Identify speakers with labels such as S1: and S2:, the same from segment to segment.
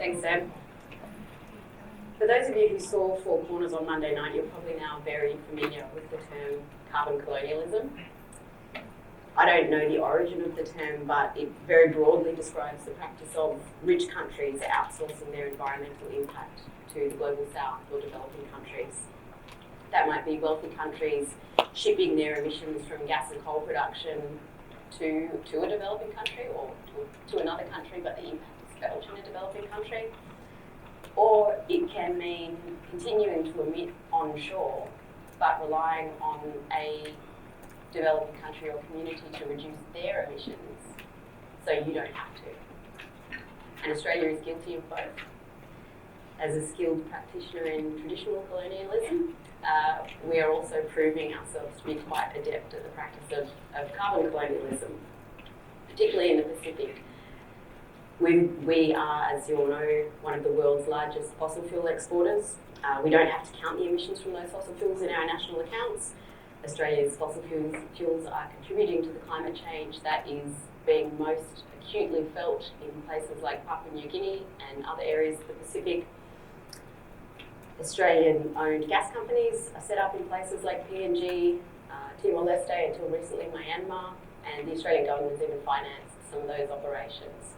S1: Thanks, Sam. For those of you who saw Four Corners on Monday night, you're probably now very familiar with the term carbon colonialism. I don't know the origin of the term, but it very broadly describes the practice of rich countries outsourcing their environmental impact to the global south or developing countries. That might be wealthy countries shipping their emissions from gas and coal production to a developing country or to another country, but the impact is felt in a developing country. Or it can mean continuing to emit onshore, but relying on a developing country or community to reduce their emissions, so you don't have to. And Australia is guilty of both. As a skilled practitioner in traditional colonialism, we are also proving ourselves to be quite adept at the practice of carbon colonialism, particularly in the Pacific. We are, as you all know, one of the world's largest fossil fuel exporters. We don't have to count the emissions from those fossil fuels in our national accounts. Australia's fossil fuels are contributing to the climate change that is being most acutely felt in places like Papua New Guinea and other areas of the Pacific. Australian-owned gas companies are set up in places like PNG, Timor-Leste, until recently Myanmar, and the Australian government has even financed some of those operations.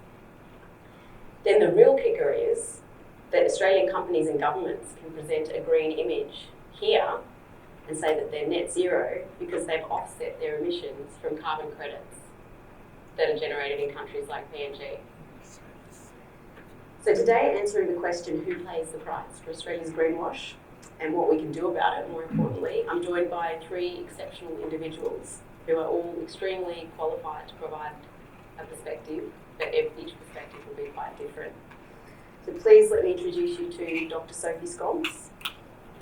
S1: Then the real kicker is that Australian companies and governments can present a green image here and say that they're net zero because they've offset their emissions from carbon credits that are generated in countries like PNG. So today, answering the question, who pays the price for Australia's greenwash and what we can do about it, more importantly, I'm joined by three exceptional individuals who are all extremely qualified to provide a perspective, but each perspective will be quite different. So please let me introduce you to Dr. Sophie Scamps.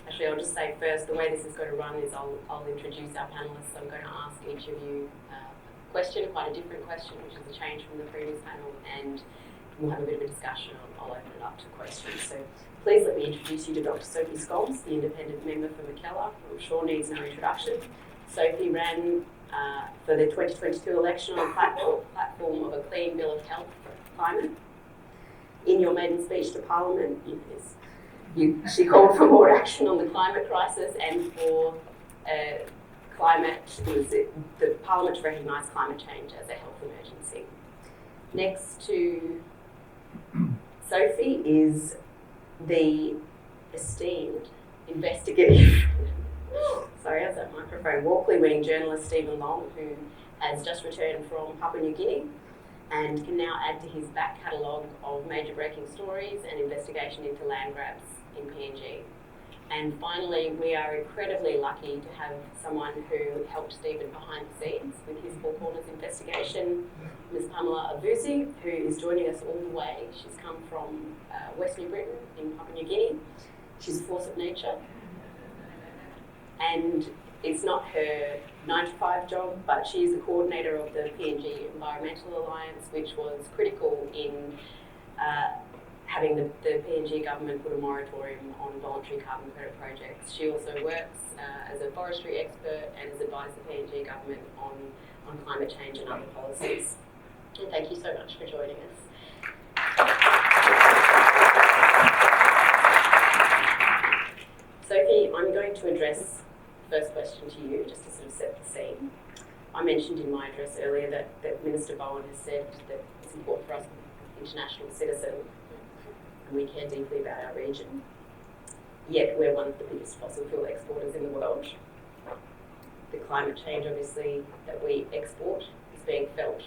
S1: Actually, I'll just say first, the way this is going to run is I'll introduce our panellists. I'm going to ask each of you a question, quite a different question, which is a change from the previous panel, and we'll have a bit of a discussion. I'll open it up to questions. So please let me introduce you to Dr. Sophie Scamps, the independent member for Mackellar, who I'm sure needs no introduction. Sophie ran for the 2022 election on a platform of a clean bill of health for climate. In your maiden speech to Parliament, she called for more action on the climate crisis and for the Parliament to recognise climate change as a health emergency. Next to Sophie is the esteemed investigative sorry, how's that microphone? Walkley-winning journalist Stephen Long, who has just returned from Papua New Guinea and can now add to his back catalogue of major breaking stories and investigation into land grabs in PNG. And finally, we are incredibly lucky to have someone who helped Stephen behind the scenes with his Four Corners investigation, Ms. Pamela Avusi, who is joining us all the way. She's come from West New Britain in Papua New Guinea. She's a force of nature. And it's not her 9-to-5 job, but she is the coordinator of the PNG Environmental Alliance, which was critical in having the PNG government put a moratorium on voluntary carbon credit projects. She also works as a forestry expert and has advised the PNG government on climate change and other policies. And thank you so much for joining us. Sophie, I'm going to address the first question to you, just to sort of set the scene. I mentioned in my address earlier that Minister Bowen has said that it's important for us to be an international citizen and we care deeply about our region. Yet we're one of the biggest fossil fuel exporters in the world. The climate change, obviously, that we export is being felt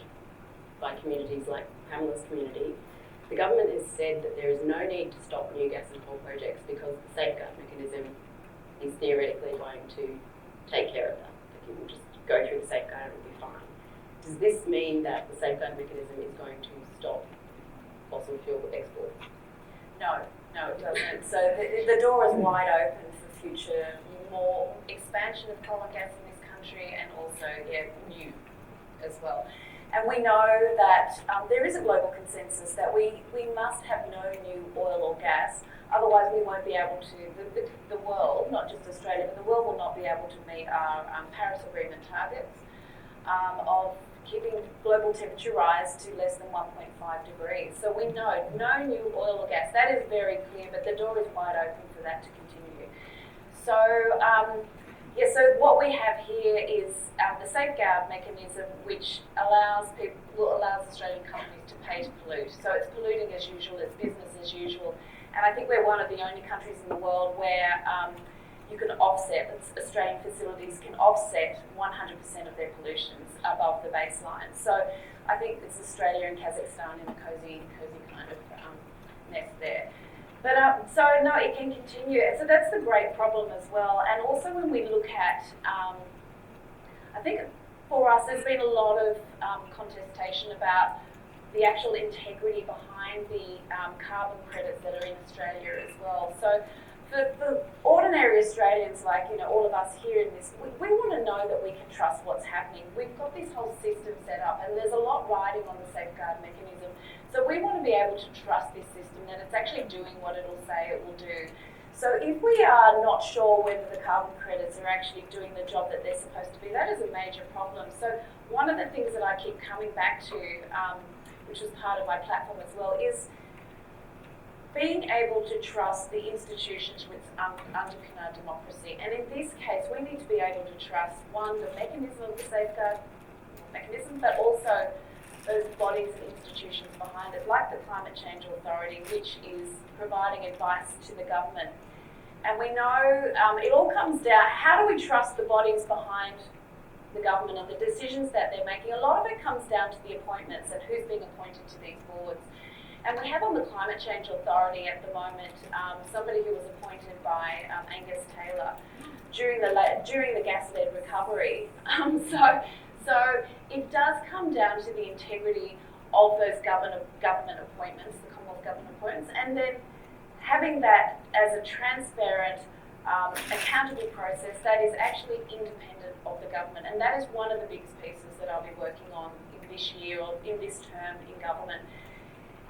S1: by communities like Pamela's community. The government has said that there is no need to stop new gas and coal projects because the safeguard mechanism is theoretically going to take care of that. Like it will just go through the safeguard and it will be fine. Does this mean that the safeguard mechanism is going to stop fossil fuel exports?
S2: No, it doesn't. So the door is wide open for future more expansion of coal and gas in this country and also new as well. And we know that there is a global consensus that we must have no new oil or gas, otherwise we won't be able to, the world, not just Australia, but the world will not be able to meet our Paris Agreement targets of keeping global temperature rise to less than 1.5 degrees. So we know no new oil or gas gas. That is very clear, but the door is wide open for that to continue. So, so what we have here is the safeguard mechanism, which allows Australian companies to pay to pollute. So it's polluting as usual, it's business as usual. And I think we're one of the only countries in the world where you can offset, Australian facilities can offset 100% of their pollutions above the baseline. So I think it's Australia and Kazakhstan in a cozy kind of nest there. But so no, it can continue. So that's the great problem as well. And also when we look at, I think for us, there's been a lot of contestation about the actual integrity behind the carbon credits that are in Australia as well. So for ordinary Australians, like all of us here in this, we want to know that we can trust what's happening. We've got this whole system set up, and there's a lot riding on the safeguard mechanism. So we want to be able to trust this system, that it's actually doing what it'll say it will do. So if we are not sure whether the carbon credits are actually doing the job that they're supposed to be, that is a major problem. So one of the things that I keep coming back to, which was part of my platform as well, is being able to trust the institutions which underpin our democracy. And in this case, we need to be able to trust, one, the mechanism of the safeguard mechanism, but also those bodies and institutions behind it, like the Climate Change Authority, which is providing advice to the government. And we know it all comes down, how do we trust the bodies behind the government and the decisions that they're making? A lot of it comes down to the appointments and who's being appointed to these boards. And we have on the Climate Change Authority at the moment somebody who was appointed by Angus Taylor during the gas-led recovery. So it does come down to the integrity of those government appointments, the Commonwealth government appointments, and then having that as a transparent, accountable process that is actually independent of the government. And that is one of the biggest pieces that I'll be working on in this year or in this term in government,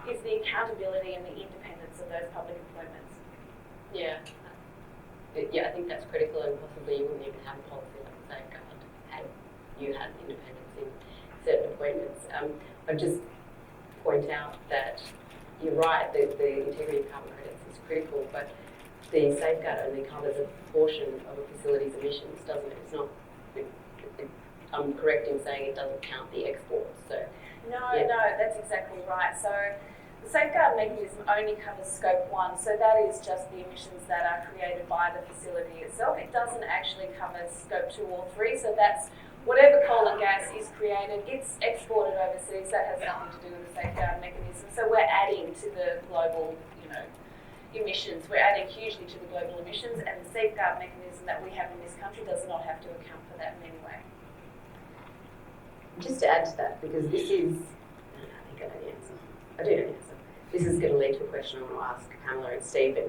S2: is the accountability and the independence of those public appointments.
S1: Yeah, I think that's critical, and possibly you wouldn't even have a policy like the safeguard had you had independence in certain appointments. I'd just point out that you're right, the integrity of carbon credits is critical, but the safeguard only covers a portion of a facility's emissions, doesn't it? It's not, I'm correct in saying it doesn't count the exports, so.
S2: No, that's exactly right. So the safeguard mechanism only covers scope 1, so that is just the emissions that are created by the facility itself. It doesn't actually cover scope 2 or 3, so that's whatever coal and gas is created, it's exported overseas. That has nothing to do with the safeguard mechanism. So we're adding to the global, emissions. We're adding hugely to the global emissions, and the safeguard mechanism that we have in this country does not have to account for that in any way.
S1: Just to add to that, because this is, I think I know the answer. I do know the answer. This is going to lead to a question I want to ask Pamela and Stephen.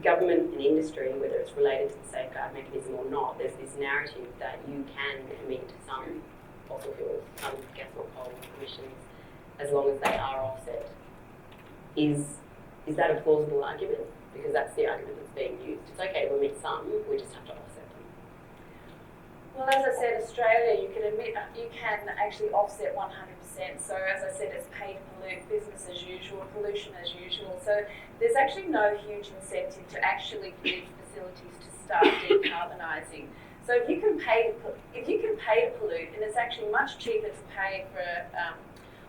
S1: Government and industry, whether it's related to the safeguard mechanism or not, there's this narrative that you can emit some fossil fuels, some gas or coal emissions, as long as they are offset. Is that a plausible argument? Because that's the argument that's being used. It's okay to emit some, we just have to offset them.
S2: Well, as I said, Australia, you can actually offset 100%. So as I said, it's pay to pollute, business as usual, pollution as usual. So there's actually no huge incentive to actually get these facilities to start decarbonising. So if you can pay to pollute, and it's actually much cheaper to pay for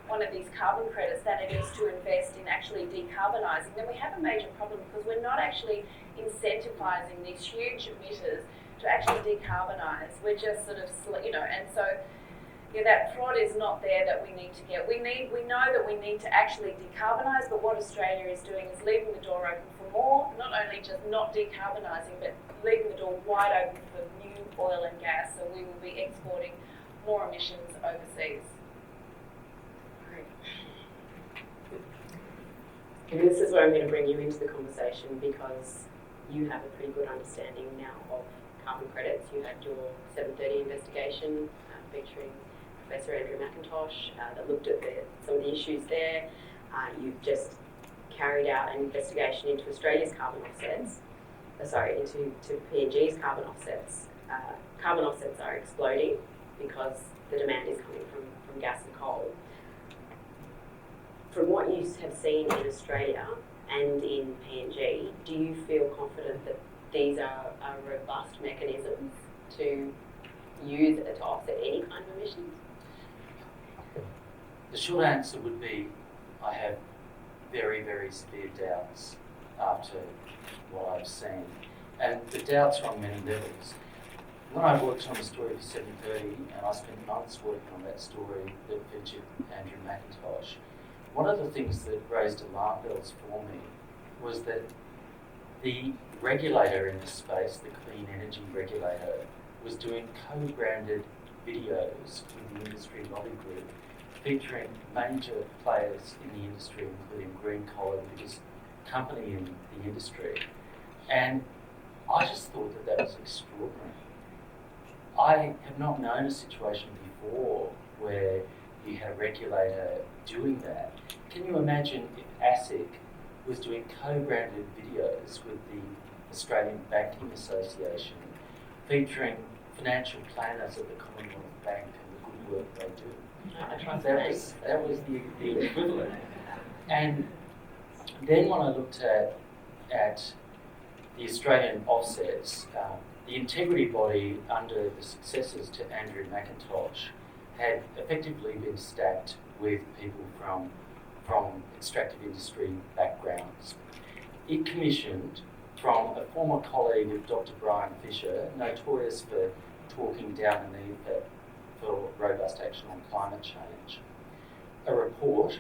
S2: one of these carbon credits than it is to invest in actually decarbonising, then we have a major problem, because we're not actually incentivising these huge emitters to actually decarbonise. We're just sort of, and so that fraud is not there that we need to get. We know that we need to actually decarbonise, but what Australia is doing is leaving the door open for more, not only just not decarbonising, but leaving the door wide open for new oil and gas, so we will be exporting more emissions overseas.
S1: And this is where I'm going to bring you into the conversation, because you have a pretty good understanding now of carbon credits. You had your 7:30 investigation featuring Professor Andrew McIntosh that looked at some of the issues there. You've just carried out an investigation into Australia's carbon offsets, into PNG's carbon offsets. Carbon offsets are exploding because the demand is coming from gas and coal. from what you have seen in Australia and in PNG, do you feel confident that these are robust mechanisms to use to offset any kind of emissions?
S3: The short answer would be I have very, very severe doubts after what I've seen. And the doubts are on many levels. When I worked on the story for 7:30, and I spent months working on that story that featured Andrew McIntosh, one of the things that raised alarm bells for me was that the regulator in this space, the clean energy regulator, was doing co-branded videos with the industry lobby group featuring major players in the industry, including Greenwashing, the biggest company in the industry. And I just thought that that was extraordinary. I have not known a situation before where you had a regulator doing that. Can you imagine if ASIC was doing co-branded videos with the Australian Banking Association featuring financial planners at the Commonwealth Bank and the good work they do? That was the equivalent. And then when I looked at the Australian offsets, the integrity body under the successors to Andrew McIntosh had effectively been stacked with people from extractive industry backgrounds. It commissioned from a former colleague of Dr. Brian Fisher, notorious for talking down the need for robust action on climate change, a report,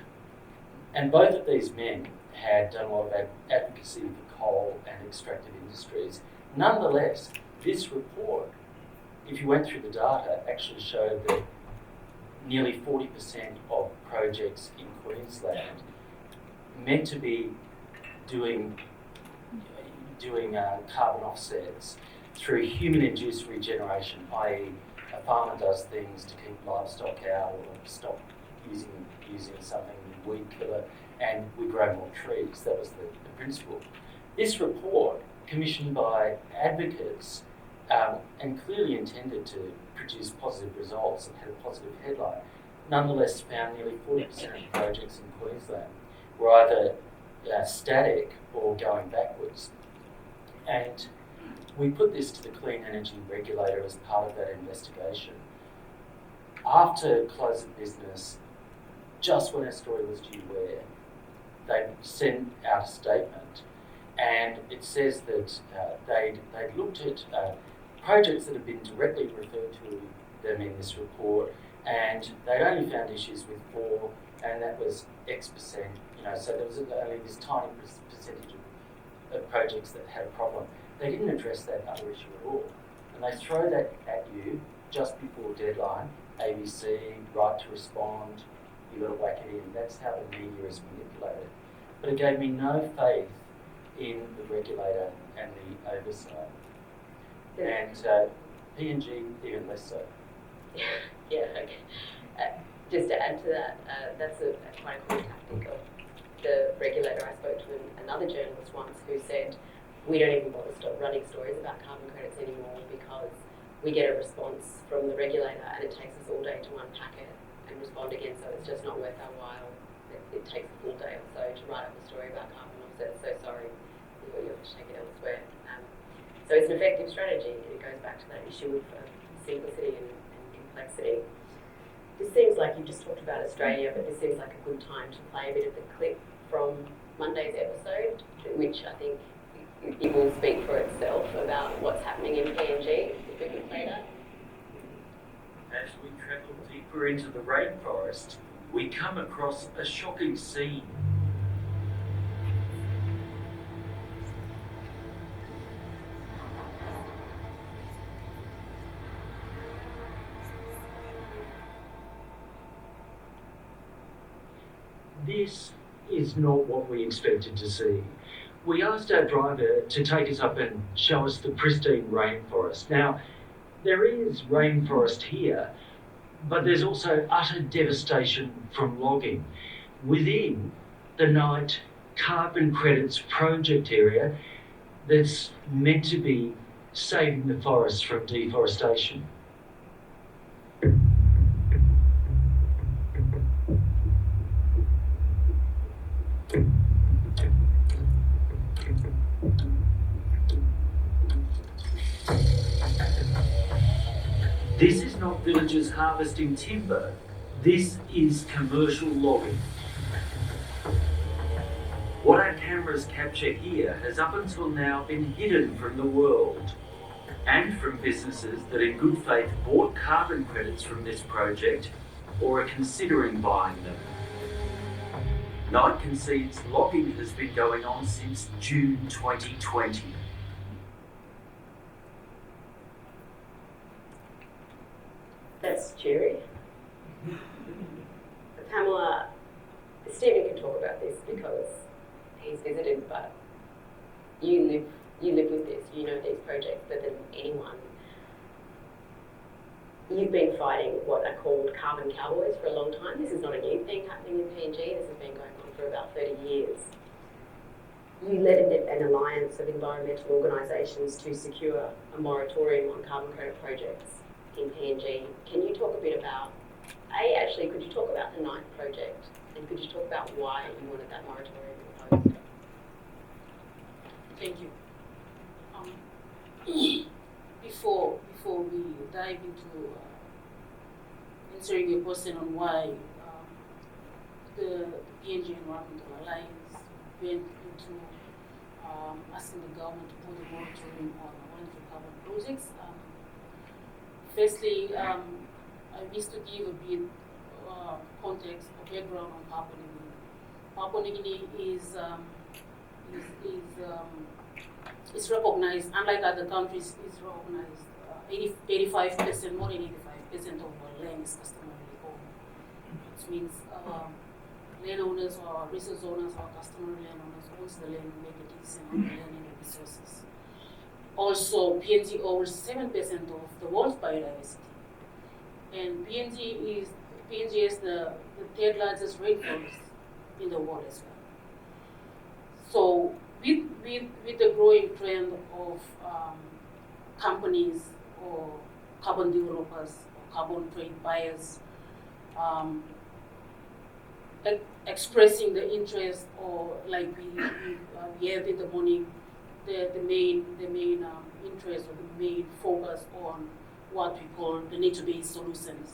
S3: and both of these men had done a lot of advocacy for coal and extractive industries. Nonetheless, this report, if you went through the data, actually showed that nearly 40% of projects in Queensland meant to be doing carbon offsets through human-induced regeneration, i.e. a farmer does things to keep livestock out or stop using something, weed killer, and we grow more trees. That was the principle. This report, commissioned by advocates and clearly intended to produce positive results and had a positive headline, nonetheless found nearly 40% of projects in Queensland were either static or going backwards. And we put this to the Clean Energy Regulator as part of that investigation. After close of business, just when our story was due air, they sent out a statement, and it says that they'd looked at projects that had been directly referred to them in this report, and they'd only found issues with 4, and that was X%. So there was only this tiny percentage of projects that had a problem. They didn't address that other issue at all, and they throw that at you just before deadline. ABC, right to respond. You got to whack it in. That's how the media is manipulated. But it gave me no faith in the regulator and the oversight. And PNG even less so.
S1: Yeah, okay. Just to add to that, that's quite a common tactic of the regulator. I spoke to another journalist once who said, we don't even bother running stories about carbon credits anymore because we get a response from the regulator and it takes us all day to unpack it and respond again, so it's just not worth our while. It takes a full day or so to write up a story about carbon offsets, so sorry, you have to take it elsewhere. So it's an effective strategy, and it goes back to that issue of simplicity and complexity. This seems like you've just talked about Australia, but this seems like a good time to play a bit of the clip from Monday's episode, which I think it will speak for itself about what's happening in PNG, if we can play that.
S4: As we travel deeper into the rainforest, we come across a shocking scene.
S5: This is not what we expected to see. We asked our driver to take us up and show us the pristine rainforest. Now, there is rainforest here, but there's also utter devastation from logging. Within the Night Carbon Credits project area that's meant to be saving the forests from deforestation.
S4: This is not villagers harvesting timber. This is commercial logging. What our cameras capture here has up until now been hidden from the world and from businesses that in good faith bought carbon credits from this project or are considering buying them. Knight concedes logging has been going on since June 2020.
S1: That's cheery. Pamela, Stephen can talk about this because he's visited, but you live with this, you know these projects better than anyone. You've been fighting what are called carbon cowboys for a long time. This is not a new thing happening in PNG. This has been going on for about 30 years. You led an alliance of environmental organisations to secure a moratorium on carbon credit projects in PNG. Can you talk a bit about, could you talk about the Knight project, and could you talk about why you wanted that moratorium imposed?
S6: Thank you. Before we dive into answering your question on why the PNG Environmental Alliance went into asking the government to put a moratorium on voluntary carbon projects, firstly, I wish to give a bit context or background on Papua New Guinea. Papua New Guinea is recognized, unlike other countries, is recognized 85%, more than 85% of our land is customarily owned. Which means landowners or resource owners or customary landowners owns the land, make a decision on the land and the resources. Also, PNG owns 7% of the world's biodiversity. And PNG is the third largest rainforest in the world as well. So with the growing trend of companies or carbon developers or carbon trade buyers expressing the interest, or like we have in the morning, the main interest or the main focus on what we call the nature-based solutions.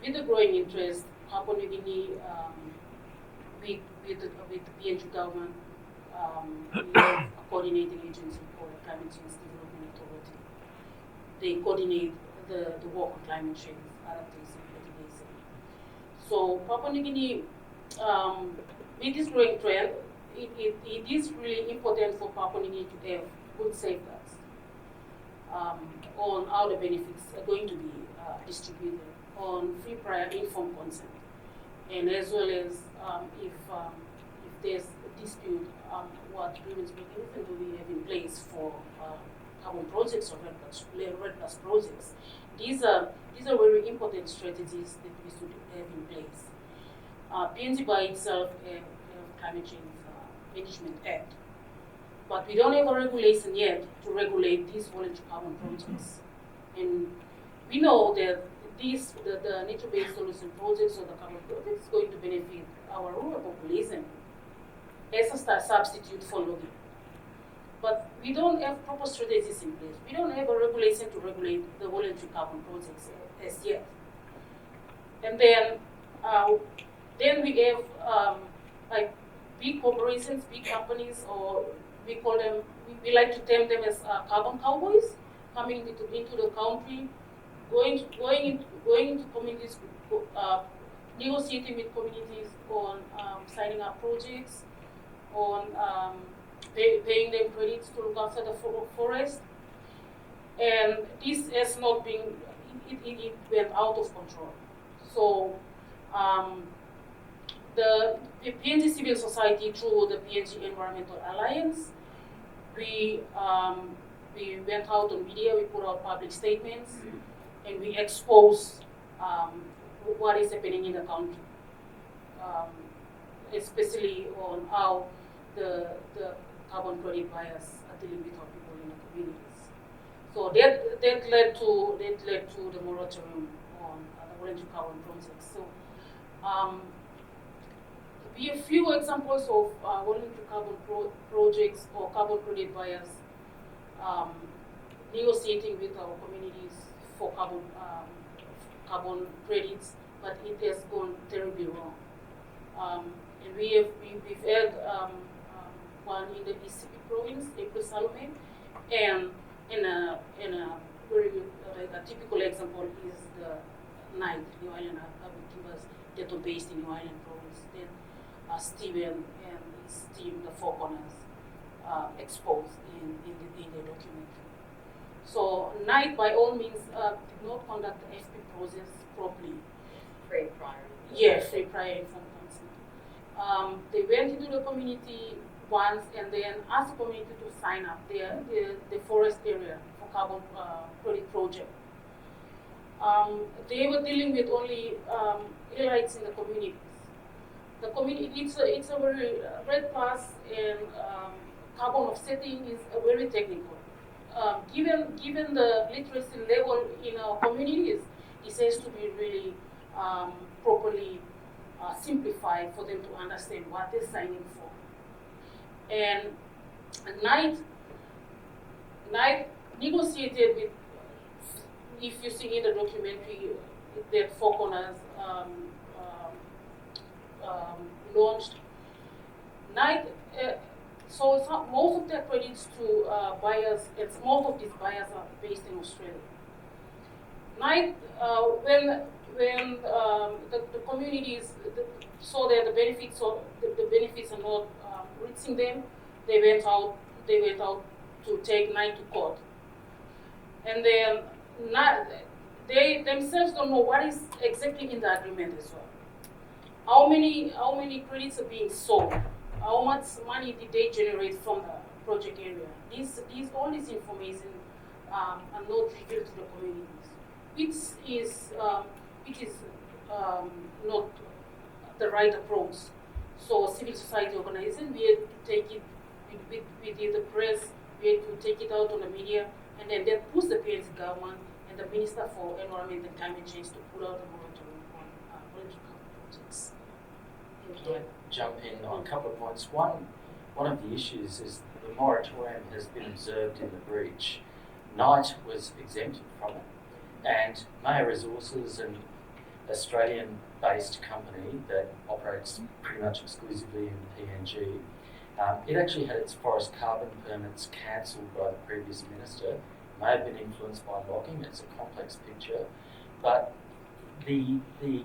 S6: With the growing interest, Papua New Guinea, with the PNG government, we have a coordinating agency called the Climate Change Development Authority. They coordinate the work on climate change, adaptation, mitigation. So Papua New Guinea, with this growing trend, it is really important for Papua New Guinea to have good safeguards on how the benefits are going to be distributed, on free, prior, informed consent, and as well as if there's a dispute, what grievance mechanism do we have in place for carbon projects or red plus projects. These are very important strategies that we should have in place. PNG by itself have Climate Change Management Act, but we don't have a regulation yet to regulate these voluntary carbon projects. And we know that the nature-based solution projects or the carbon projects is going to benefit our rural population as a substitute for logging. But we don't have proper strategies in place. We don't have a regulation to regulate the voluntary carbon projects as yet. And then we have like big corporations, big companies, or we call them, we like to term them as carbon cowboys, coming into the country, going into communities, negotiating with communities on signing up projects, on paying them credits to look after the forest. And this has not been, it went out of control. So the PNG civil society, through the PNG Environmental Alliance, we went out on media, we put out public statements, and we expose what is happening in the country, especially on how the carbon credit buyers are dealing with our people in the communities. So that led to the moratorium on the voluntary carbon projects. So be a few examples of voluntary carbon projects or carbon credit buyers negotiating with our communities for carbon credits, but it has gone terribly wrong. And we've had one in the East province, April Salome, and in a very a typical example is the Night, New Island Timbers, that are based in New Island province. Then Stephen and his team, the Four Corners, exposed in the documentary. So Night, by all means, did not conduct the FP process properly.
S1: Free prior.
S6: Yeah, free prior informed consent. They went into the community once and then asked the community to sign up the forest area for carbon credit project. They were dealing with only elites in the communities. The community, it's a very red plus, and carbon offsetting is very technical. Given the literacy level in our communities, it has to be really properly simplified for them to understand what they're signing for. And Night negotiated with, if you see in the documentary, that Four Corners launched. Night sold most of their credits to buyers, and most of these buyers are based in Australia. Night, when the communities saw that the benefits are not reaching them, they went out to take Night to court. And then they themselves don't know what is exactly in the agreement as well. How many credits are being sold? How much money did they generate from the project area? All this information are not revealed to the communities, which is not the right approach. So civil society organization, we had to take it with the press, we had to take it out on the media, and then that pushed the PNC government and the Minister for Environment and Climate Change to put out a moratorium on voluntary carbon projects.
S3: Jump in on a couple of points. One of the issues is the moratorium has been observed in the breach. Night was exempted from it, and Maya Resources, an Australian-based company that operates pretty much exclusively in PNG, it actually had its forest carbon permits cancelled by the previous minister. May have been influenced by logging. It's a complex picture, but the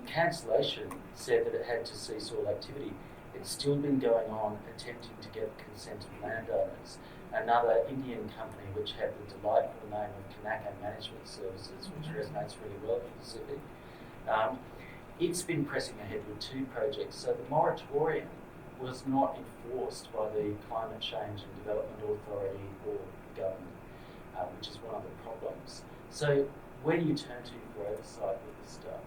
S3: cancellation said that it had to cease all activity. It's still been going on, attempting to get consent of landowners. Another Indian company which had the delightful name of Kanaka Management Services, which resonates really well in the Pacific, it's been pressing ahead with two projects. So the moratorium was not enforced by the Climate Change and Development Authority or government, which is one of the problems. So where do you turn to for oversight with this stuff?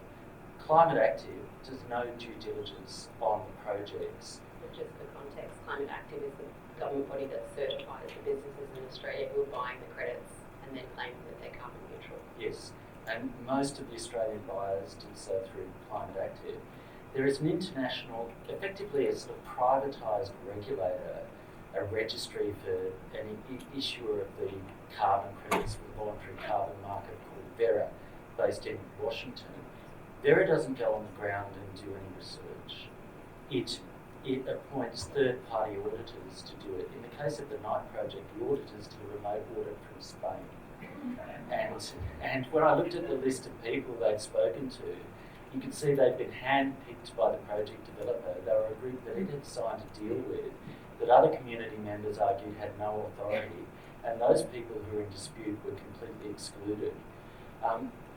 S3: Climate Active does no due diligence on the projects.
S1: Just for context, Climate Active is the government body that certifies the businesses in Australia who are buying the credits and then claiming that they're carbon neutral.
S3: Yes, and most of the Australian buyers did so through Climate Active. There is an international, effectively a sort of privatised regulator, a registry for any issuer of the carbon credits for the voluntary carbon market called Vera, based in Washington. Vera doesn't go on the ground and do any research. It appoints third-party auditors to do it. In the case of the Night project, the auditors did a remote audit from Spain. And when I looked at the list of people they'd spoken to, you could see they'd been handpicked by the project developer. They were a group that it had signed a deal with, that other community members argued had no authority, and those people who were in dispute were completely excluded.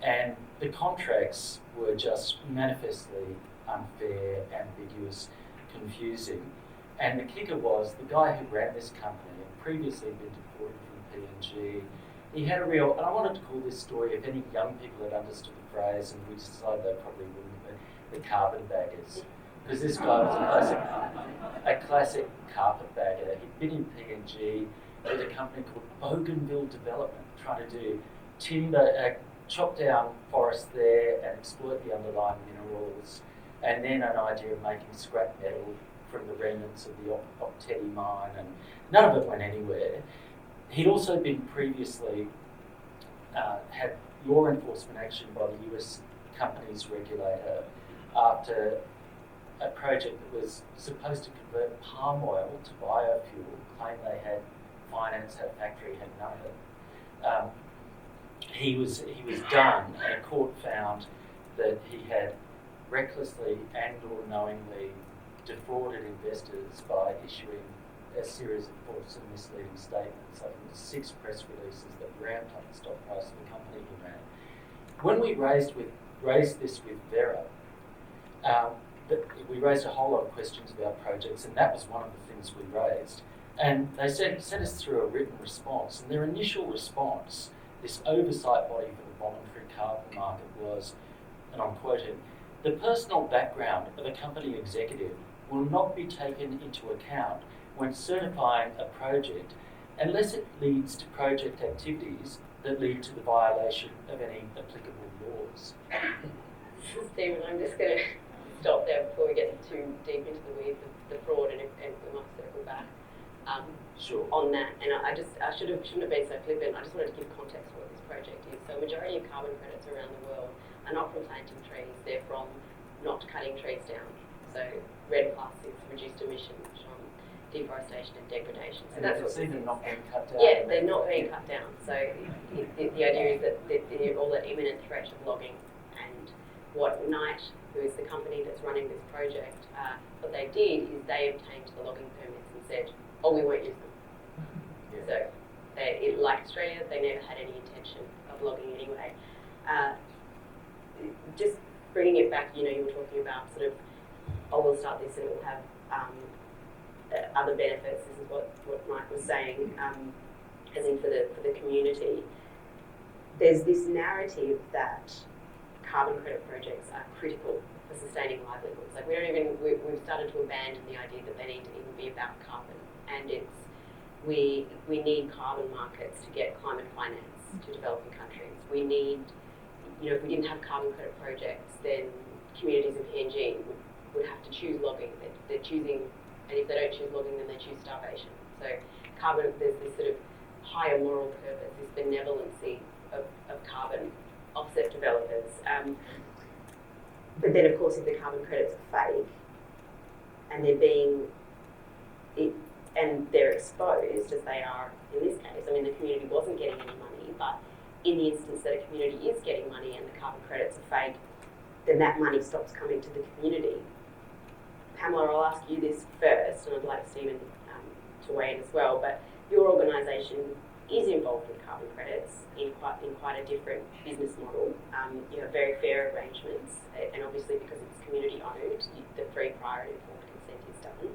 S3: And the contracts were just manifestly unfair, ambiguous, confusing. And the kicker was the guy who ran this company had previously been deported from PNG. He had a real, and I wanted to call this story, if any young people had understood the phrase, and we decided they probably wouldn't, but the carpetbaggers. Because this guy was a classic carpetbagger. He'd been in PNG with a company called Bougainville Development, trying to do timber, chop down forests there and exploit the underlying minerals, and then an idea of making scrap metal from the remnants of the Octetti mine, and none of it went anywhere. He'd also been previously had law enforcement action by the US companies regulator after a project that was supposed to convert palm oil to biofuel, claimed they had finance, had a factory, had none of it. He was done, and a court found that he had recklessly and or knowingly defrauded investors by issuing a series of false and misleading statements. I think 6 press releases that ramped up the stock price of the company he ran. When we raised this with Vera, we raised a whole lot of questions about projects, and that was one of the things we raised. And they sent us through a written response, and their initial response, this oversight body for the voluntary carbon market, was, and I'm quoting, "The personal background of a company executive will not be taken into account when certifying a project unless it leads to project activities that lead to the violation of any applicable laws."
S1: Stephen, I'm just going to stop there before we get too deep into the weeds of the fraud, and we might circle back
S3: Sure.
S1: on that. And I shouldn't have been so flippant. I just wanted to give context for what this project is. So, majority of carbon credits around the world are not from planting trees; they're from not cutting trees down. So, REDD+ is reduced emissions from deforestation and degradation. So
S3: And
S1: that's
S3: it's
S1: what
S3: even not being cut down.
S1: Yeah, they're not being cut down. So the idea is that they're all at imminent threat of logging. And what Knight, who is the company that's running this project, what they did is they obtained the logging permits and said, "Oh, we won't use them."
S3: Yeah.
S1: So like Australia, they never had any intention of logging anyway. Just bringing it back, you were talking about sort of, oh, we'll start this and it will have other benefits. This is what Mike was saying, as in for the community. There's this narrative that carbon credit projects are critical for sustaining livelihoods. Like we've started to abandon the idea that they need to even be about carbon, and we need carbon markets to get climate finance to developing countries. We need, if we didn't have carbon credit projects, then communities in PNG would have to choose logging. They're choosing. And if they don't choose logging, then they choose starvation. So carbon, there's this sort of higher moral purpose, this benevolency of carbon offset developers. But then, of course, if the carbon credits are fake and they're exposed, as they are in this case, I mean, the community wasn't getting any money, but in the instance that a community is getting money and the carbon credits are fake, then that money stops coming to the community. Pamela, I'll ask you this first, and I'd like Stephen to weigh in as well, but your organisation is involved with carbon credits in quite a different business model. You have very fair arrangements, and obviously because it's community owned, the free, prior and informed consent is done.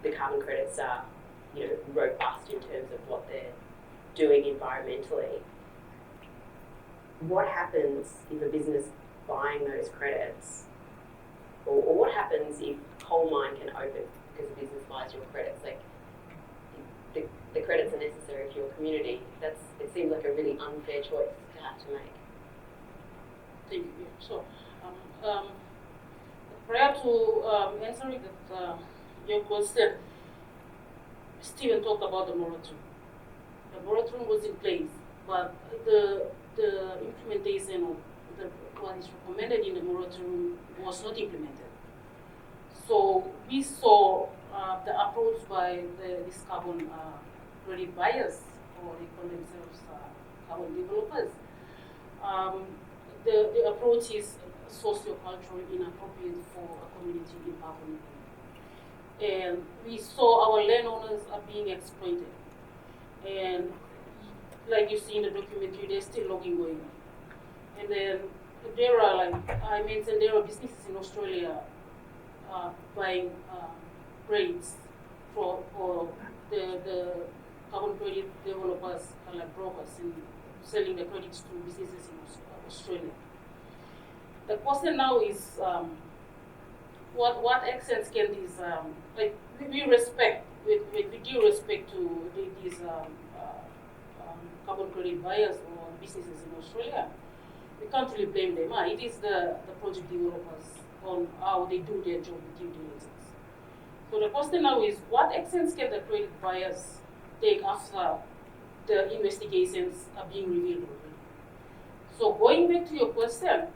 S1: The carbon credits are robust in terms of what they're doing environmentally. What happens if a business buying those credits, or what happens if coal mine can open because the business buys your credits? Like the credits are necessary for your community. It seems like a really unfair choice to have to make.
S6: Thank you. So, prior to answering your question, Stephen talked about the moratorium. The moratorium was in place, but the implementation of what is recommended in the moratorium was not implemented. So we saw the approach by these carbon credit buyers, or they call themselves carbon developers. The approach is socio-culturally inappropriate for a community in Papua New Guinea. And we saw our landowners are being exploited. And like you see in the documentary, there's still logging going on. And then there are, like I mentioned, there are businesses in Australia buying credits for the carbon credit developers, like brokers, and selling the credits to businesses in Australia. The question now is, what accents can these, with due respect to these carbon credit buyers or businesses in Australia, we can't really blame them. It is the project developers on how they do their job with due diligence. So the question now is, what actions can the credit buyers take after the investigations are being revealed already? So going back to your question,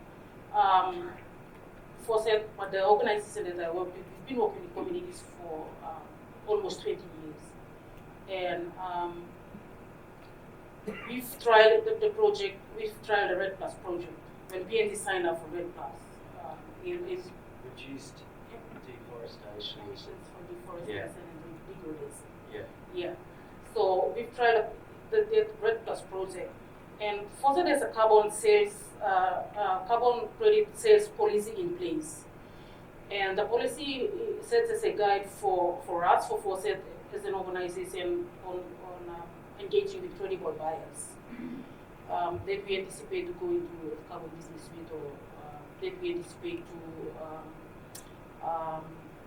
S6: Forcert, the organization that I work with, we've been working with communities for almost 20 years. And we've tried the project, we've tried the Red Plus project. When PNG signed up for Red Plus, it's
S3: Reduced deforestation.
S6: for deforestation and degradation.
S3: Yeah.
S6: Yeah. So we've tried the Red Plus project, and Forcert has a carbon credit sales policy in place, and the policy sets as a guide for us, for Forcert as an organization on engaging with credible buyers that we anticipate to go into carbon business with, or that we anticipate to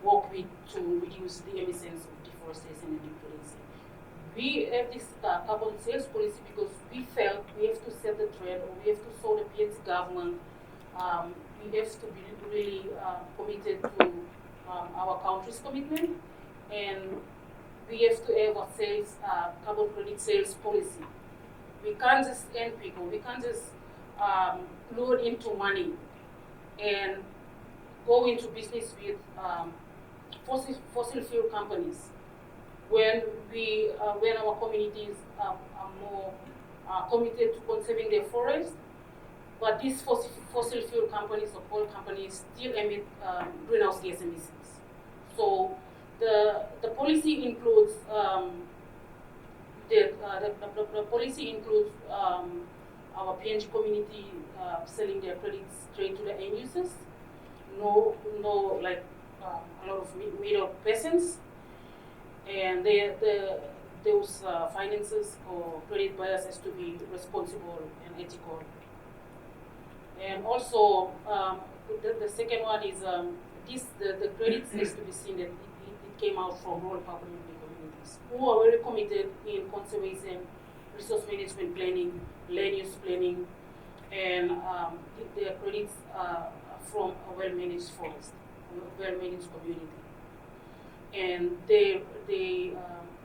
S6: work with to reduce the emissions of deforestation and degradation. We have this carbon sales policy because we felt we have to set the trend, or we have to show the PNC government we have to be really committed to our country's commitment, and we have to have a sales carbon credit sales policy. We can't just end people. We can't just load into money and go into business with fossil fuel companies when our communities are more committed to conserving their forests. But these fossil fuel companies or coal companies still emit greenhouse gas emissions. So the policy includes the policy includes our PNG community selling their credits straight to the end users. No like a lot of middle persons, and those finances or credit buyers has to be responsible and ethical. And also, the second one is the credits has to be seen that it came out from rural Papua New Guinea communities who are very committed in conservation, resource management planning, land use planning, and their credits are from a well-managed forest, a well-managed community. And they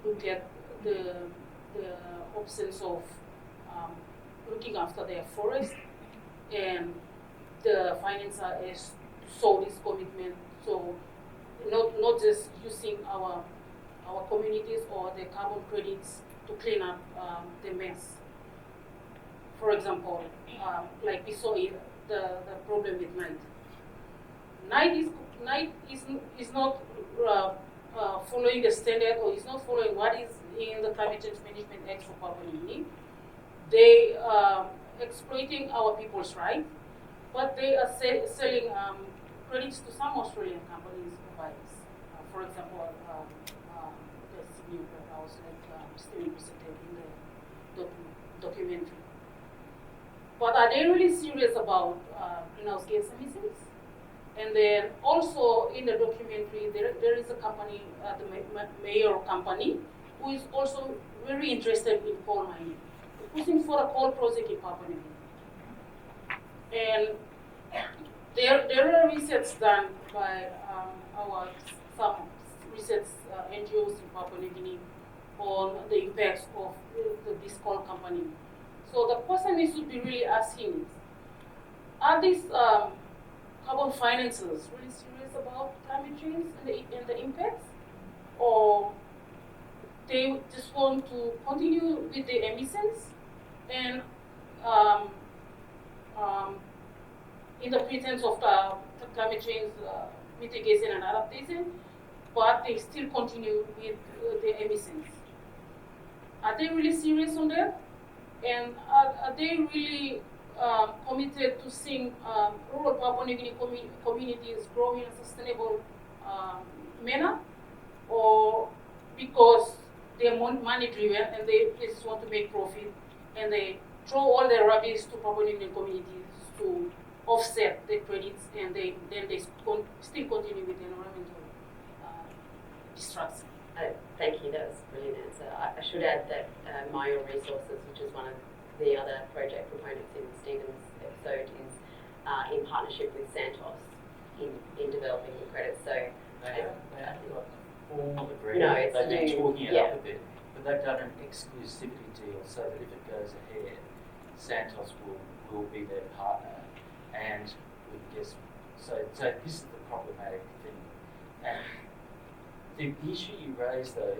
S6: look at the options of looking after their forest, and the financer is to show this commitment. So not just using our communities or the carbon credits to clean up the mess. For example, like we saw in the problem with night. Night is not following the standard, or is not following what is in the Climate Change Management Act for Papua New Guinea. They exploiting our people's right, but they are selling credits to some Australian companies or buyers. For example, the Sydney warehouse that Stephen presented in the documentary. But are they really serious about greenhouse gas emissions? And then also in the documentary, there is a company, the mayor company, who is also very interested in coal mining, pushing for a coal project in Papua New Guinea. And there are research done by some research NGOs in Papua New Guinea on the impacts of this coal company. So the question we should be really asking is, are these carbon financiers really serious about climate change and the impacts, or they just want to continue with the emissions and in the pretense of the climate change mitigation and adaptation, but they still continue with the emissions? Are they really serious on that? And are they really committed to seeing rural Papua New Guinea communities grow in a sustainable manner, or because they're money driven and they just want to make profit and they throw all their rubbish to Papua New Guinea communities to offset the credits, and then they still continue with the environmental destruction?
S1: Thank you, that was a brilliant answer. I should add that Myo Resources, which is one of the other project proponents in Stephen's episode, is in partnership with Santos in in developing the credits. So
S3: They haven't got a formal agreement.
S1: No, it's
S3: They've been
S1: new,
S3: talking it
S1: yeah.
S3: up a bit, but they've done an exclusivity deal so that if it goes ahead, Santos will be their partner, and we guess so this is the problematic thing. And the issue you raised though.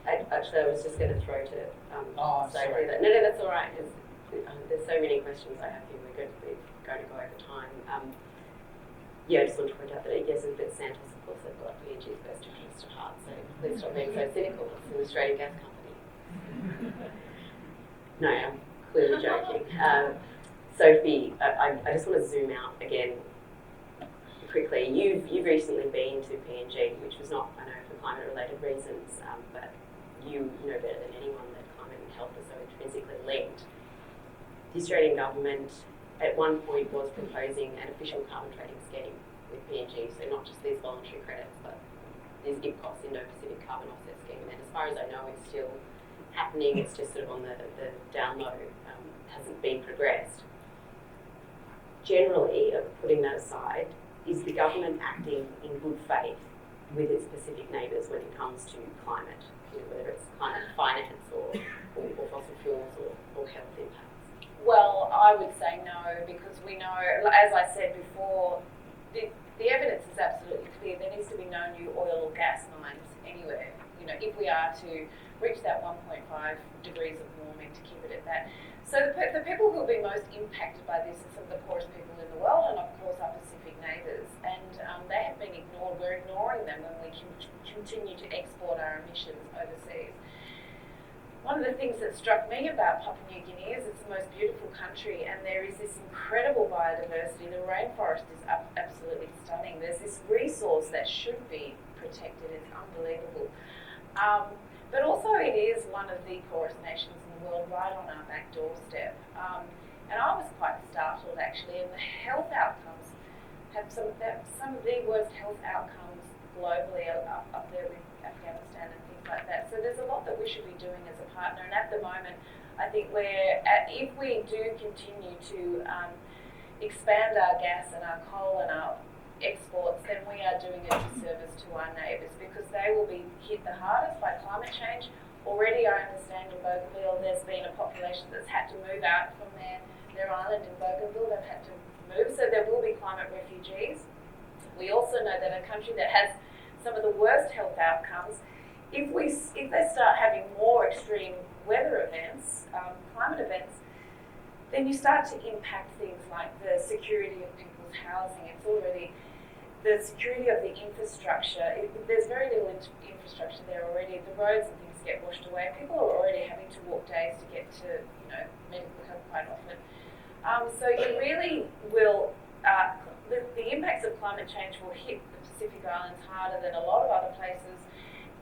S1: Actually, I was just going to throw to
S3: Oh, I'm
S1: Sophie
S3: sorry.
S1: that. No, that's all right. There's so many questions I have here. We're going to go over time. I just want to point out that yes, but Santos, of course, they've got PNG's best interest at heart. So please stop being so cynical. It's an Australian gas company. No, I'm clearly joking. Sophie, I just want to zoom out again quickly. You've recently been to PNG, which was not, I know, for climate-related reasons, but you know better than anyone that climate and health are so intrinsically linked. The Australian government at one point was proposing an official carbon trading scheme with PNG, so not just these voluntary credits, but this IPCOS, Indo-Pacific Carbon Offset Scheme. And as far as I know, it's still happening. It's just sort of on the down low, hasn't been progressed. Generally, putting that aside, is the government acting in good faith with its Pacific neighbours when it comes to climate, whether it's climate finance or fossil fuels or health impacts?
S2: Well, I would say no, because we know, as I said before, the evidence is absolutely clear. There needs to be no new oil or gas mines anywhere. If we are to reach that 1.5 degrees of warming, to keep it at that. So the people who will be most impacted by this are some of the poorest people in the world, and of course our Pacific neighbours. And they have been ignored. We're ignoring them when we continue to export our emissions overseas. One of the things that struck me about Papua New Guinea is it's the most beautiful country, and there is this incredible biodiversity. The rainforest is absolutely stunning. There's this resource that should be protected. It's unbelievable. But also it is one of the poorest nations in the world, right on our back doorstep. And I was quite startled actually, and the health outcomes have some of the worst health outcomes globally up there with Afghanistan and things like that. So there's a lot that we should be doing as a partner, and at the moment I think if we do continue to expand our gas and our coal and our exports, then we are doing a disservice to our neighbours, because they will be hit the hardest by climate change. Already I understand in Bougainville there's been a population that's had to move out from their island in Bougainville. They've had to move, so there will be climate refugees. We also know that a country that has some of the worst health outcomes, if they start having more extreme weather events, climate events, then you start to impact things like the security of people's housing. It's already the security of the infrastructure. There's very little infrastructure there already. The roads and things get washed away. People are already having to walk days to get to medical help quite often. So you really will. The impacts of climate change will hit the Pacific Islands harder than a lot of other places,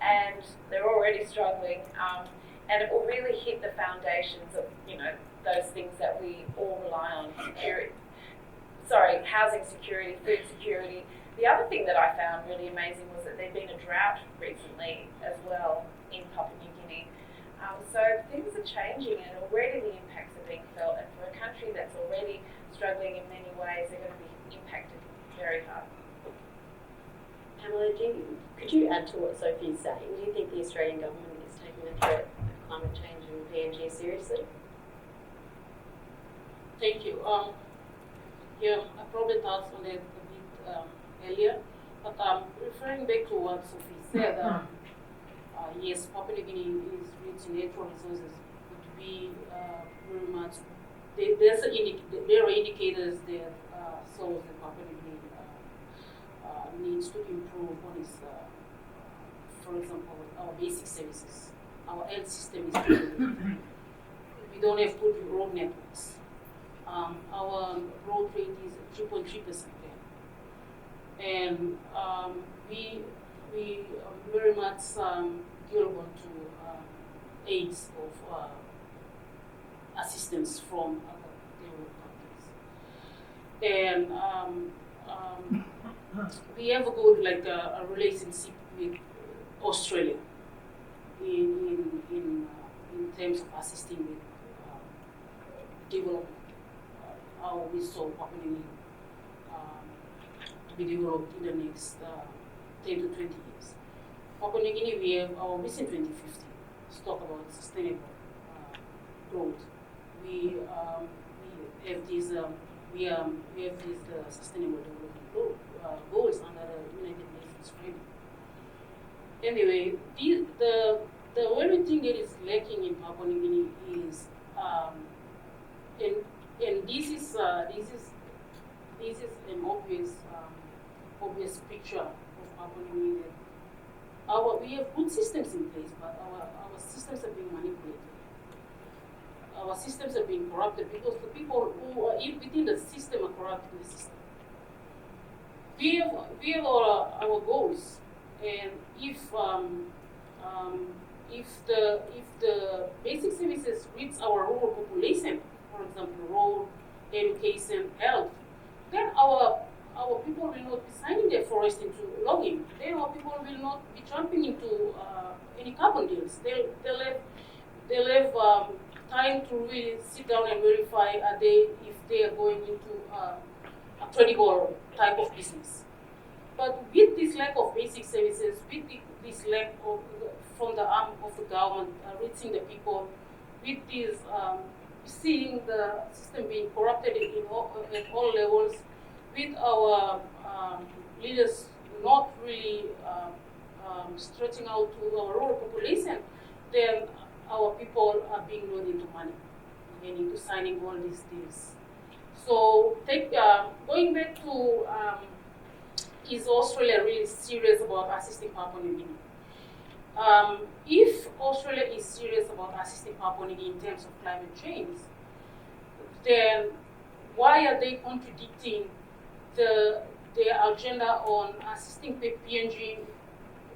S2: and they're already struggling. And it will really hit the foundations of those things that we all rely on: housing security, food security. The other thing that I found really amazing was that there'd been a drought recently as well in Papua New Guinea. So things are changing, and already the impacts are being felt. And for a country that's already struggling in many ways, they're going to be impacted very hard.
S1: Pamela, could you add to what Sophie's saying? Do you think the Australian government is taking the threat of climate change in PNG seriously?
S6: Thank you. I probably touched on it a bit earlier, but referring back to what Sophie said, yes, Papua New Guinea is rich in natural resources, but we very much, there are indicators that shows that Papua New Guinea needs to improve on its, for example, our basic services. Our health system is very we don't have good road networks. Our growth rate is 3.3% there. And we very much durable to aids of assistance from other developed countries. And we have a good a relationship with Australia in terms of assisting with development. How we saw Papua New Guinea to be developed in the next 10 to 20 years. Papua New Guinea, we have our Vision 2050 to talk about sustainable growth. We have these sustainable development goals under the United Nations framework. Anyway, the only thing that is lacking in Papua New Guinea is, and this is an obvious picture of Papua New Guinea. We have good systems in place, but our systems are being manipulated. Our systems are being corrupted because the people who are within the system are corrupting the system. We have our goals, and if the basic services reach our rural population, for example, road, education, health, then our people will not be signing their forest into logging. Then our people will not be jumping into any carbon deals. They'll have time to really sit down and verify if they are going into a credible type of business. But with this lack of basic services, with this lack of from the arm of the government reaching the people, with this seeing the system being corrupted at all levels, with our leaders not really stretching out to our rural population, then our people are being lured into money and into signing all these deals. So going back to, is Australia really serious about assisting Papua New Guinea? If Australia is serious about assisting Papua New Guinea in terms of climate change, then why are they contradicting their agenda on assisting PNG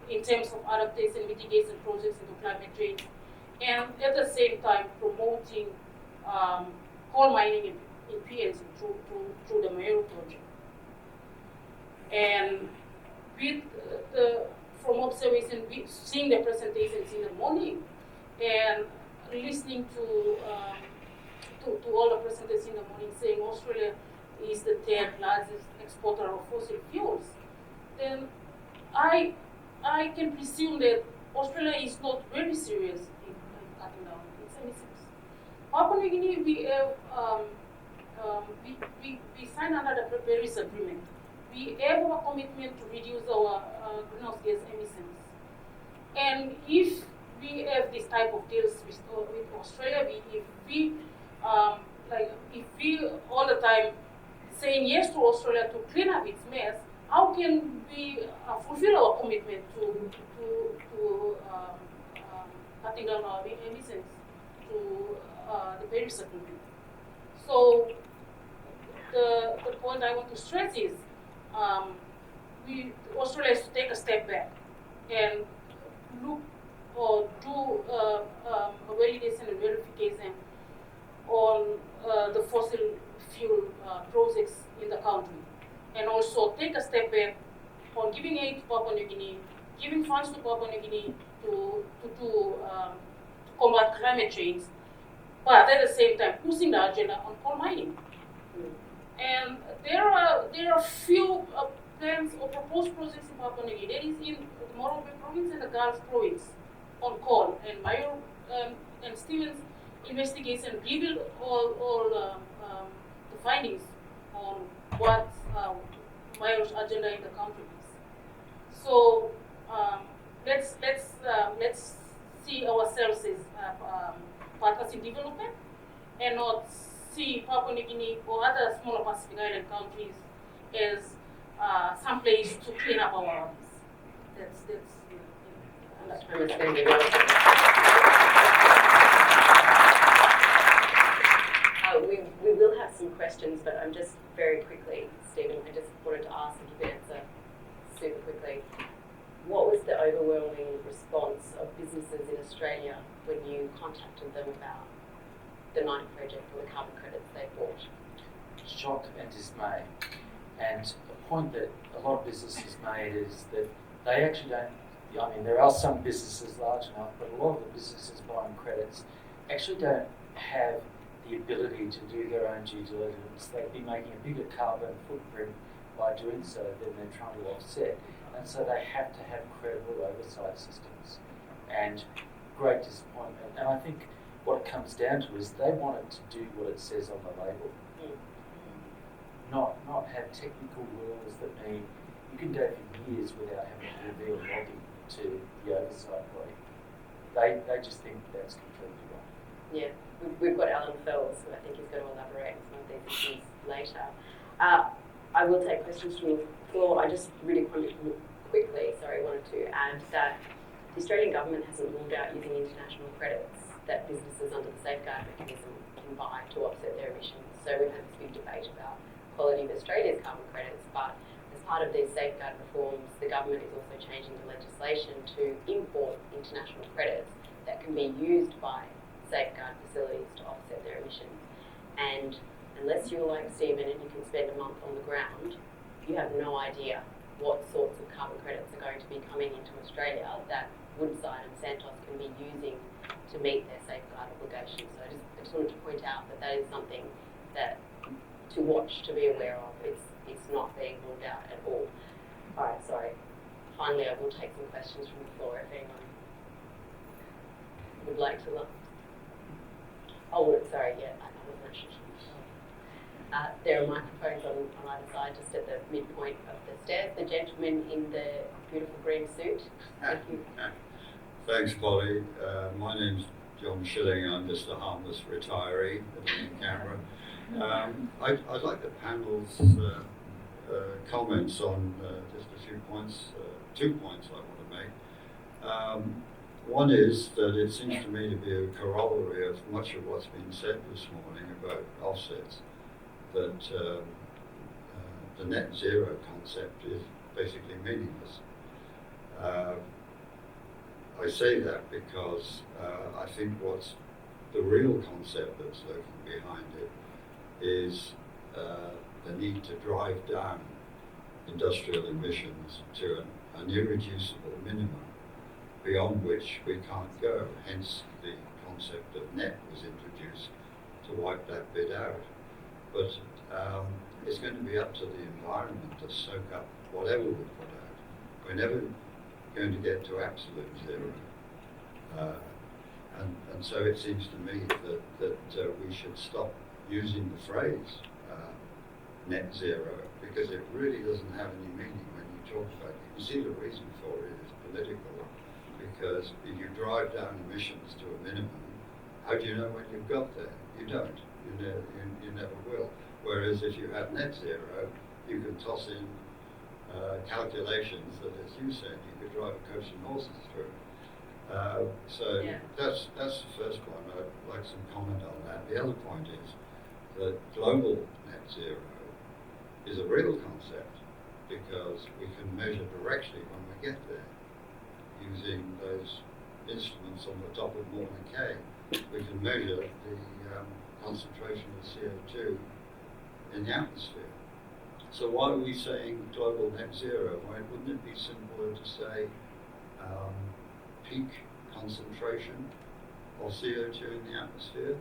S6: in terms of adaptation, mitigation projects into climate change, and at the same time promoting coal mining in PNG through the Meru project? And with from observation, seeing the presentations in the morning and listening to all the presentations in the morning saying Australia is the third largest exporter of fossil fuels, then I can presume that Australia is not very serious in cutting down its emissions. Papua New Guinea, we have we signed under the Paris Agreement. We have a commitment to reduce our greenhouse gas emissions. And if we have this type of deals with Australia, if we all the time saying yes to Australia to clean up its mess, how can we fulfill our commitment to cutting down our emissions to the Paris Agreement? So the point I want to stress is Australia has to take a step back and look or do a validation and verification on the fossil fuel projects in the country, and also take a step back on giving aid to Papua New Guinea, giving funds to Papua New Guinea to combat climate change, but at the same time pushing the agenda on coal mining. And there are few plans or proposed projects in Papua New Guinea. There is in the Morobe province and the Gulf province on coal, and Mayor and Stevens' investigation revealed all the findings on what Mayor's agenda in the country is. So let's see ourselves as partners in development, and not see Papua New Guinea or other smaller Pacific Island countries as some place to clean up our arms.
S1: We will have some questions, but I'm just very quickly, Stephen, I just wanted to ask if you could answer super quickly. What was the overwhelming response of businesses in Australia when you contacted them about the Night project or the carbon credits they bought?
S3: Shock and dismay. And the point that a lot of businesses made is that they actually don't, I mean, there are some businesses large enough, but a lot of the businesses buying credits actually don't have the ability to do their own due diligence. They'd be making a bigger carbon footprint by doing so, then they're trying to offset. And so they have to have credible oversight systems. And great disappointment. And I think what it comes down to is they want it to do what it says on the label. Not have technical rules that mean you can go for years without having to reveal logging to the oversight body. They just think that's completely wrong.
S1: Yeah, we've got Alan Fells, who I think is going to elaborate on some of these issues later. I will take questions from the floor. I just really quickly wanted to add that the Australian government hasn't ruled out using international credits that businesses under the safeguard mechanism can buy to offset their emissions. So we've had this big debate about quality of Australia's carbon credits, but as part of these safeguard reforms, the government is also changing the legislation to import international credits that can be used by safeguard facilities to offset their emissions. And unless you're like Stephen and you can spend a month on the ground, you have no idea what sorts of carbon credits are going to be coming into Australia that Woodside and Santos can be using to meet their safeguard obligations. So I just wanted to point out that that is something that to watch, to be aware of. It's not being ruled out at all. All right, sorry. Finally, I will take some questions from the floor if anyone would like to look. Oh, sorry, yeah, I wasn't actually sure. There are microphones on either side, just at the midpoint of the stairs. The gentleman in the beautiful green suit. Thank you.
S7: Thanks, Polly. My name's John Schilling. I'm just a harmless retiree living in Canberra. I'd like the panel's comments on just a few points, 2 points I want to make. One is that it seems to me to be a corollary of much of what's been said this morning about offsets, that the net zero concept is basically meaningless. I say that because I think what's the real concept that's lurking behind it is the need to drive down industrial emissions to an irreducible minimum beyond which we can't go. Hence the concept of net was introduced to wipe that bit out. But it's going to be up to the environment to soak up whatever we put out. We're never going to get to absolute zero. And so it seems to me that we should stop using the phrase net zero, because it really doesn't have any meaning when you talk about it. You see, the reason for it is political, because if you drive down emissions to a minimum, how do you know when you've got there? You don't. You never will. Whereas if you have net zero, you can toss in calculations that, as you said, you could drive a coach and horses through. That's the first point. I'd like some comment on that. The other point is that global net zero is a real concept, because we can measure directly when we get there using those instruments on the top of Morton K. We can measure the concentration of CO2 in the atmosphere. So why are we saying global net zero? Why wouldn't it be simpler to say peak concentration of CO2 in the atmosphere?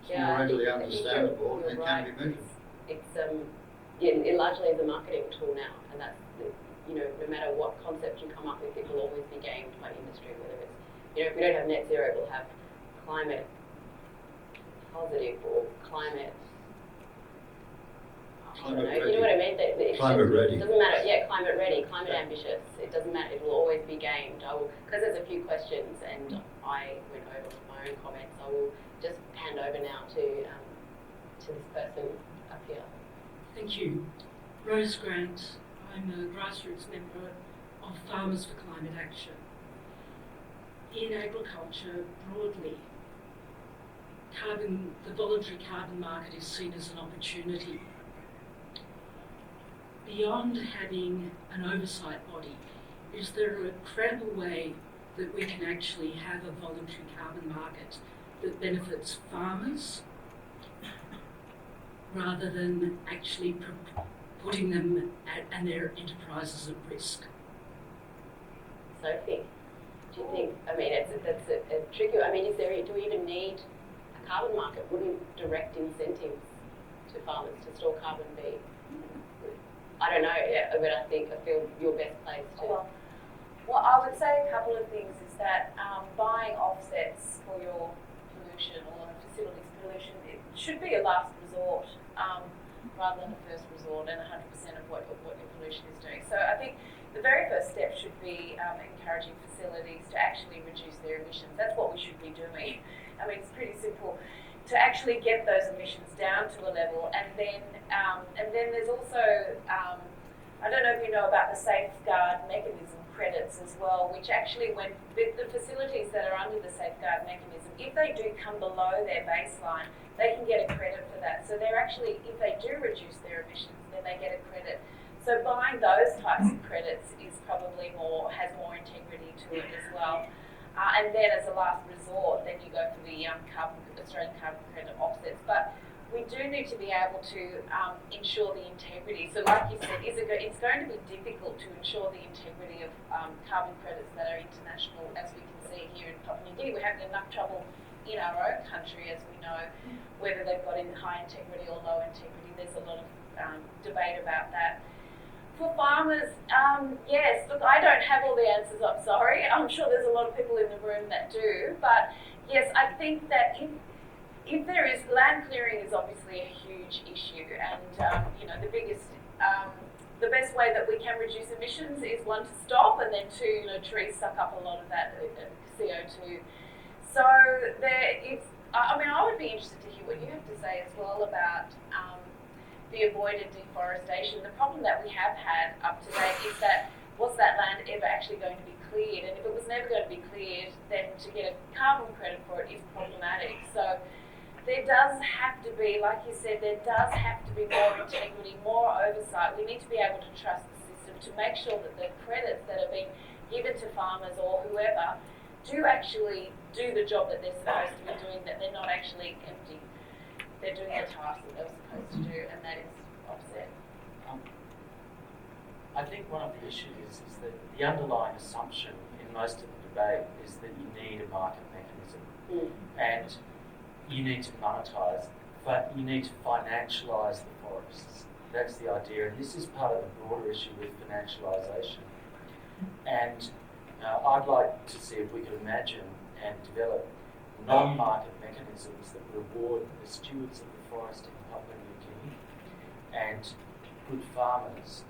S7: It's more readily understandable and it can be measured.
S1: It largely is a marketing tool now, and that's no matter what concept you come up with, it will always be gamed by industry. Whether it's if we don't have net zero, we'll have climate positive or climate. I don't know.
S7: Ready.
S1: You know what I mean?
S7: Climate ready.
S1: It doesn't matter. Yeah, climate ready, climate ambitious. It doesn't matter. It will always be gamed. Because there's a few questions, and I went over with my own comments. I will just hand over now to this person up here.
S8: Thank you. Rose Grant. I'm a grassroots member of Farmers for Climate Action. In agriculture broadly, the voluntary carbon market is seen as an opportunity. Beyond having an oversight body, is there a credible way that we can actually have a voluntary carbon market that benefits farmers rather than actually putting them and their enterprises at risk?
S1: Sophie, do you think? I mean, that's a tricky. I mean, do we even need a carbon market? Wouldn't direct incentives to farmers to store carbon be? I don't know, yeah, but I feel you're best placed to.
S2: Well, I would say a couple of things is that buying offsets for your pollution or facilities pollution, it should be a last resort rather than a first resort and 100% of what your pollution is doing. So I think the very first step should be encouraging facilities to actually reduce their emissions. That's what we should be doing. I mean, it's pretty simple to actually get those emissions down to a level, and then there's also I don't know if you know about the safeguard mechanism credits as well, which actually when the facilities that are under the safeguard mechanism, if they do come below their baseline, they can get a credit for that. So they're actually, if they do reduce their emissions, then they get a credit. So buying those types of credits is probably has more integrity to it as well. And then as a last resort, then you go for the Australian carbon credit offsets. But we do need to be able to ensure the integrity. So like you said, it's going to be difficult to ensure the integrity of carbon credits that are international, as we can see here in Papua New Guinea. We're having enough trouble in our own country, as we know, whether they've got high integrity or low integrity. There's a lot of debate about that. For farmers, yes, look, I don't have all the answers, I'm sorry. I'm sure there's a lot of people in the room that do. But yes, I think that if there is, land clearing is obviously a huge issue. And, the best way that we can reduce emissions is one, to stop, and then two, trees suck up a lot of that CO2. So I would be interested to hear what you have to say as well about the avoided deforestation. The problem that we have had up to date is that, was that land ever actually going to be cleared? And if it was never going to be cleared, then to get a carbon credit for it is problematic. So there does have to be, like you said, there does have to be more integrity, more oversight. We need to be able to trust the system to make sure that the credits that are being given to farmers or whoever do actually do the job that they're supposed to be doing, that they're not actually empty. They're doing the task that they're supposed to do, and that is offset.
S3: I think one of the issues is that the underlying assumption in most of the debate is that you need a market mechanism and you need to monetize, but you need to financialise the forests. That's the idea, and this is part of the broader issue with financialisation. And I'd like to see if we could imagine and develop non-market mechanisms that reward the stewards of the forest in Papua New Guinea and good farmers,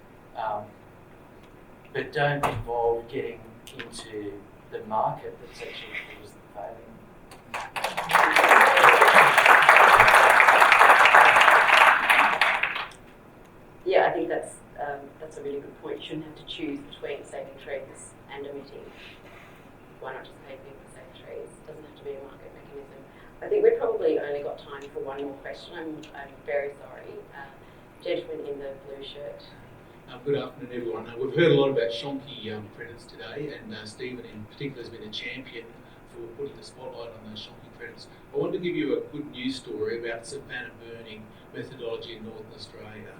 S3: but don't involve getting into the market that's actually caused the failing.
S1: Yeah, I think that's a really good point. You shouldn't have to choose between saving trees and emitting. Why not just pay people to save trees? It doesn't have to be a market mechanism. I think we've probably only got time for one more question. I'm very sorry. Gentleman in the blue shirt.
S9: Good afternoon, everyone. We've heard a lot about shonky credits today, and Stephen in particular has been a champion for putting the spotlight on those shonky credits. I want to give you a good news story about savanna burning methodology in Northern Australia.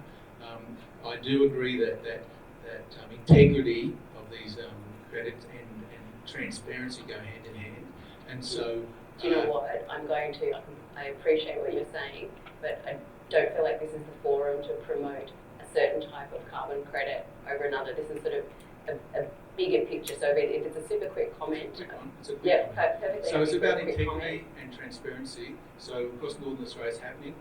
S9: I do agree that integrity of these credits and transparency go hand in hand, and so.
S1: Do you know what? I appreciate what you're saying, but I don't feel like this is the forum to promote a certain type of carbon credit over another. This is sort of a bigger picture. So if it's a super quick comment.
S9: It's a quick comment.
S1: Perfectly.
S9: So it's about integrity and transparency. So across Northern Australia it's happening.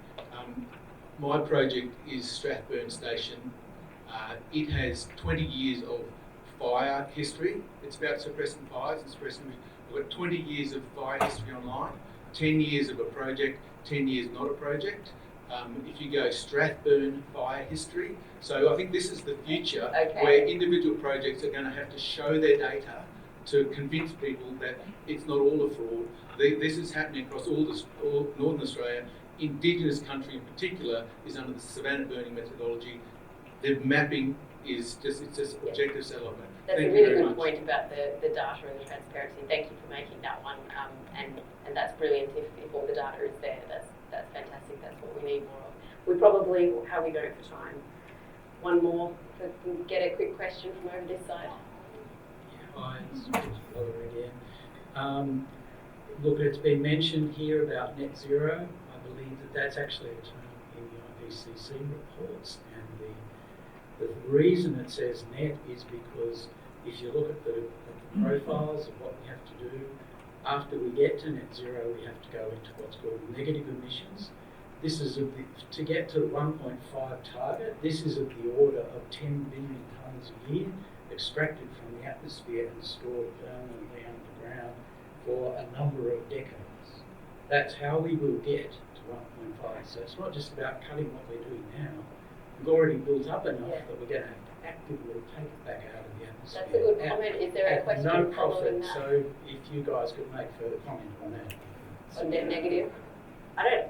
S9: My project is Strathburn Station. It has 20 years of fire history. It's about suppressing fires and suppressing. We've got 20 years of fire history online, 10 years of a project, 10 years not a project. If you go Strathburn fire history, so I think this is the future where individual projects are going to have to show their data to convince people that it's not all a fraud. This is happening across all Northern Australia. Indigenous country in particular is under the savanna burning methodology. The mapping is just objective settlement.
S1: That's a really good point about the data and the transparency. Thank you for making that one. And that's brilliant if all the data is there. That's fantastic. That's what we need more of. We probably, how are we going for time? One more. If we can get a quick question from over this side.
S10: Hi, it's Mackellar again. Look, it's been mentioned here about net zero. I believe that's actually a term in the IPCC reports, and the The reason it says net is because if you look at the profiles of what we have to do, after we get to net zero, we have to go into what's called negative emissions. This is to get to the 1.5 target, this is of the order of 10 billion tonnes a year extracted from the atmosphere and stored permanently underground for a number of decades. That's how we will get to 1.5. So it's not just about cutting what we're doing now. We've already built up enough that we're going to have to actively take it back out of the atmosphere.
S1: That's a good comment. Is there a question
S10: no
S1: following
S10: profit,
S1: that?
S10: so if you guys could make further comment on that.
S1: On net negative? I don't.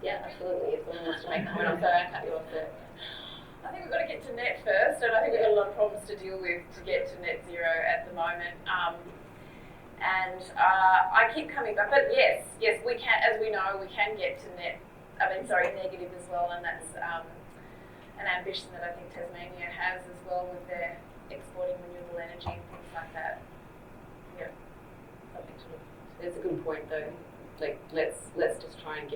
S1: Yeah, absolutely. If someone wants to make a comment, I'm sorry I cut you off there.
S2: I think we've got to get to net first, and I think we've got a lot of problems to deal with to get to net zero at the moment. I keep coming back, but yes, we can, as we know, we can get to negative as well, and that's an ambition that I think Tasmania has as well with their exporting renewable energy and things like that. Yeah, something to look.
S1: That's a good point, though. Like, let's just try and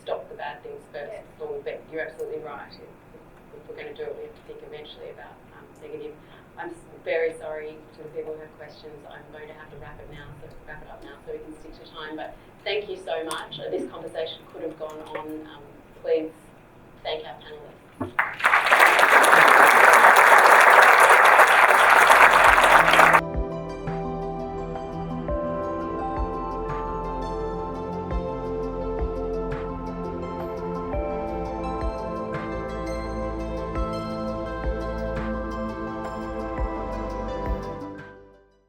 S1: stop the bad things first. Yeah. But you're absolutely right. If we're going to do it, we have to think eventually about negative. I'm very sorry to the people who have questions. I'm going to have to wrap it up now so we can stick to time. But thank you so much. This conversation could have gone on. Please thank our panelists.